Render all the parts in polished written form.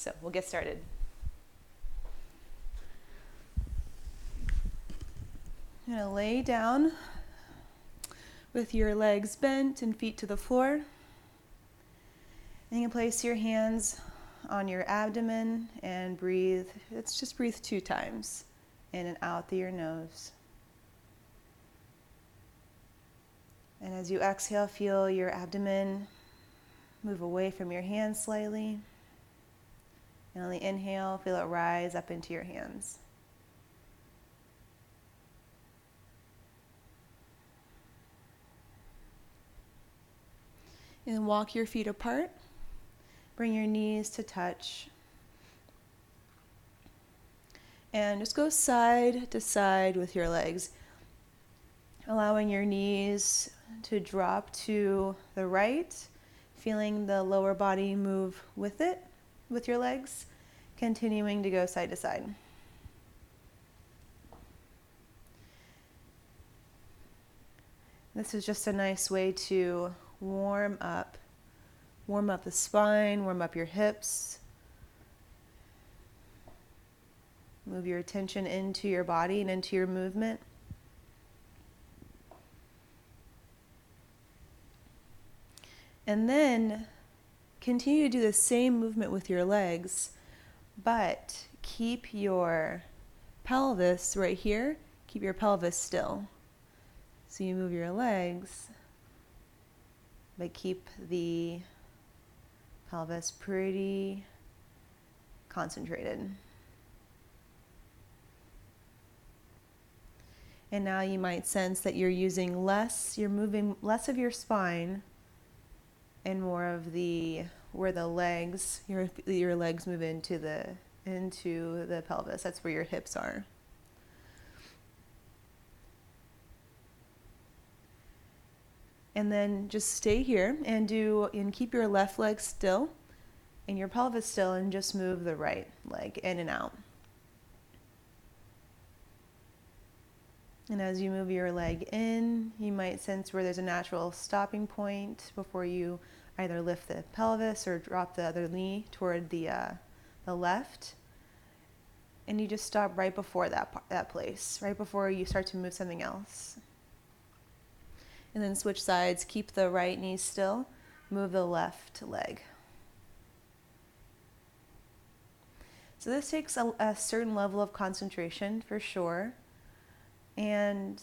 So we'll get started. You're going to lay down with your legs bent and feet to the floor. And you can place your hands on your abdomen and breathe. Let's just breathe 2 times, in and out through your nose. And as you exhale, feel your abdomen move away from your hands slightly. And on the inhale, feel it rise up into your hands. And walk your feet apart. Bring your knees to touch. And just go side to side with your legs, allowing your knees to drop to the right, feeling the lower body move with it, with your legs, continuing to go side to side. This is just a nice way to warm up the spine, warm up your hips. Move your attention into your body and into your movement. And then continue to do the same movement with your legs, but keep your pelvis right here, keep your pelvis still. So you move your legs, but keep the pelvis pretty concentrated. And now you might sense that you're moving less of your spine and more of where the legs, your legs move into the pelvis. That's where your hips are. And then just stay here and keep your left leg still and your pelvis still, and just move the right leg in and out. And as you move your leg in, you might sense where there's a natural stopping point before you either lift the pelvis or drop the other knee toward the left. And you just stop right before that place, right before you start to move something else. And then switch sides, keep the right knee still, move the left leg. So this takes a certain level of concentration for sure, and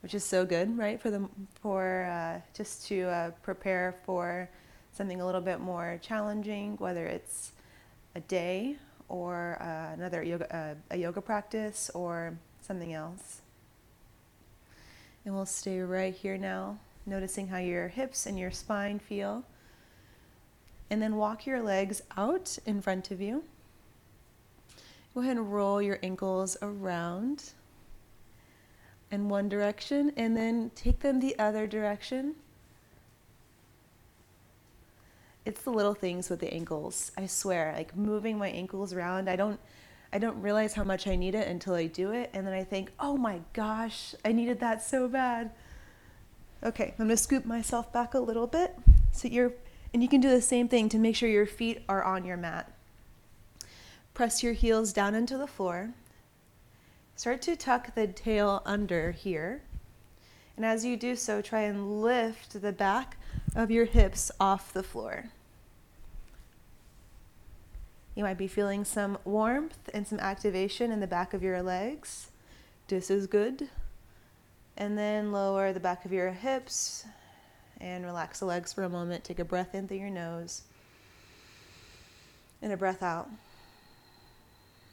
which is so good, right? Just to prepare for something a little bit more challenging, whether it's a day or a yoga practice or something else. And we'll stay right here now, noticing how your hips and your spine feel. And then walk your legs out in front of you. Go ahead and roll your ankles around in one direction, and then take them the other direction. It's the little things with the ankles. I swear, like moving my ankles around, I don't realize how much I need it until I do it, and then I think, oh my gosh, I needed that so bad. Okay, I'm gonna scoop myself back a little bit, and you can do the same thing to make sure your feet are on your mat. Press your heels down into the floor. Start to tuck the tail under here, and as you do so, try and lift the back of your hips off the floor. You might be feeling some warmth and some activation in the back of your legs. This is good. And then lower the back of your hips and relax the legs for a moment. Take a breath in through your nose and a breath out.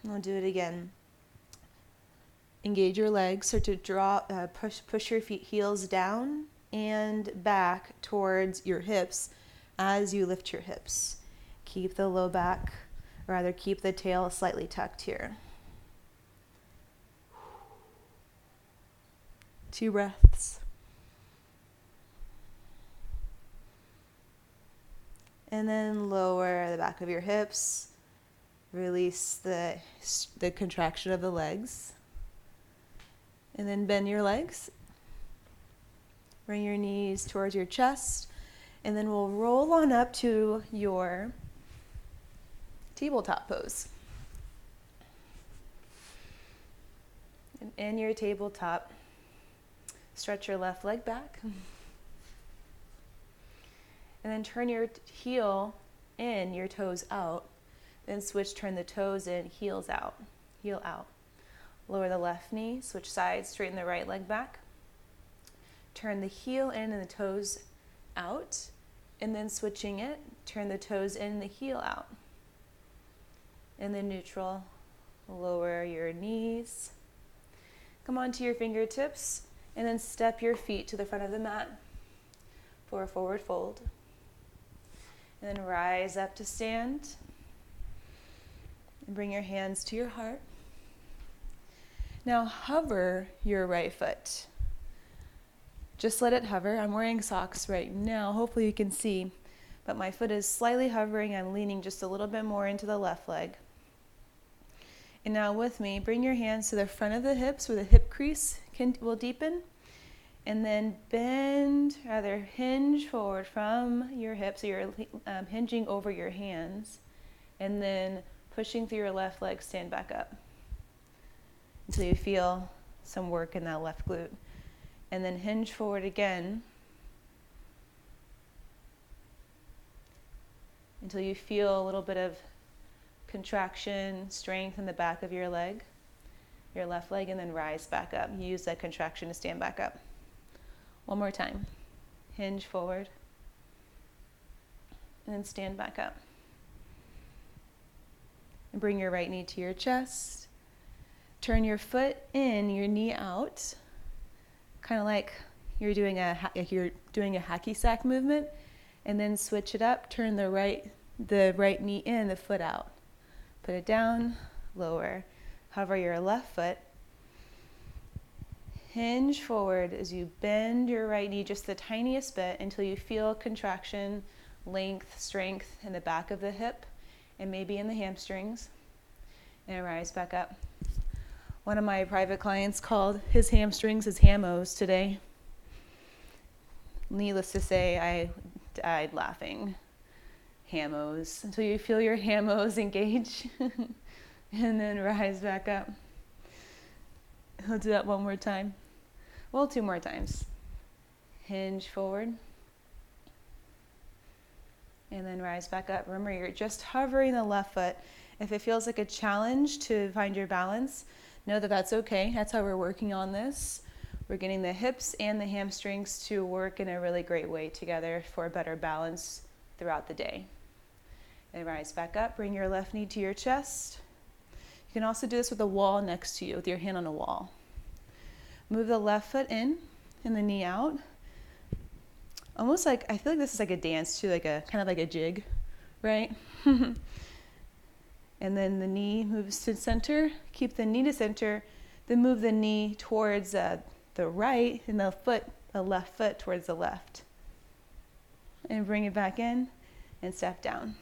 And we'll do it again. Engage your legs. Start to push your heels down and back towards your hips as you lift your hips. Keep the low back, or rather keep the tail slightly tucked here. 2 breaths. And then lower the back of your hips. Release the contraction of the legs. And then bend your legs. Bring your knees towards your chest. And then we'll roll on up to your tabletop pose. And in your tabletop, stretch your left leg back. And then turn your heel in, your toes out. Then switch, turn the toes in, heels out, heel out. Lower the left knee, switch sides, straighten the right leg back. Turn the heel in and the toes out. And then switching it, turn the toes in and the heel out. And then neutral, lower your knees. Come onto your fingertips and then step your feet to the front of the mat for a forward fold. And then rise up to stand. And bring your hands to your heart. Now hover your right foot. Just let it hover. I'm wearing socks right now. Hopefully you can see. But my foot is slightly hovering. I'm leaning just a little bit more into the left leg. And now with me, bring your hands to the front of the hips where the hip crease will deepen. And then bend, rather hinge forward from your hips, so you're hinging over your hands. And then pushing through your left leg, stand back up. Until you feel some work in that left glute. And then hinge forward again. Until you feel a little bit of contraction, strength in the back of your leg, your left leg, and then rise back up. Use that contraction to stand back up. One more time. Hinge forward. And then stand back up. And bring your right knee to your chest. Turn your foot in, your knee out. Kind of like you're doing a hacky sack movement. And then switch it up. Turn the right knee in, the foot out. Put it down, lower. Hover your left foot. Hinge forward as you bend your right knee just the tiniest bit until you feel contraction, length, strength in the back of the hip and maybe in the hamstrings. And rise back up. One of my private clients called his hamstrings his hamos today. Needless to say, I died laughing. Hamos, until you feel your hamos engage. And then rise back up. We'll do that one more time. Well, two more times. Hinge forward. And then rise back up. Remember, you're just hovering the left foot. If it feels like a challenge to find your balance, know that that's okay. That's how we're working on this. We're getting the hips and the hamstrings to work in a really great way together for a better balance throughout the day. And rise back up. Bring your left knee to your chest. You can also do this with a wall next to you, with your hand on a wall. Move the left foot in and the knee out. Almost like, I feel like this is like a dance too, kind of like a jig, right? And then the knee moves to center. Keep the knee to center. Then move the knee towards the right and the left foot towards the left. And bring it back in and step down.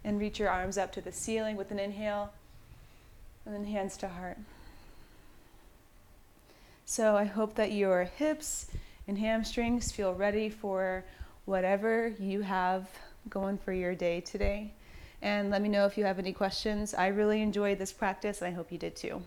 And reach your arms up to the ceiling with an inhale. And then hands to heart. So I hope that your hips and hamstrings feel ready for whatever you have going for your day today. And let me know if you have any questions. I really enjoyed this practice, and I hope you did too.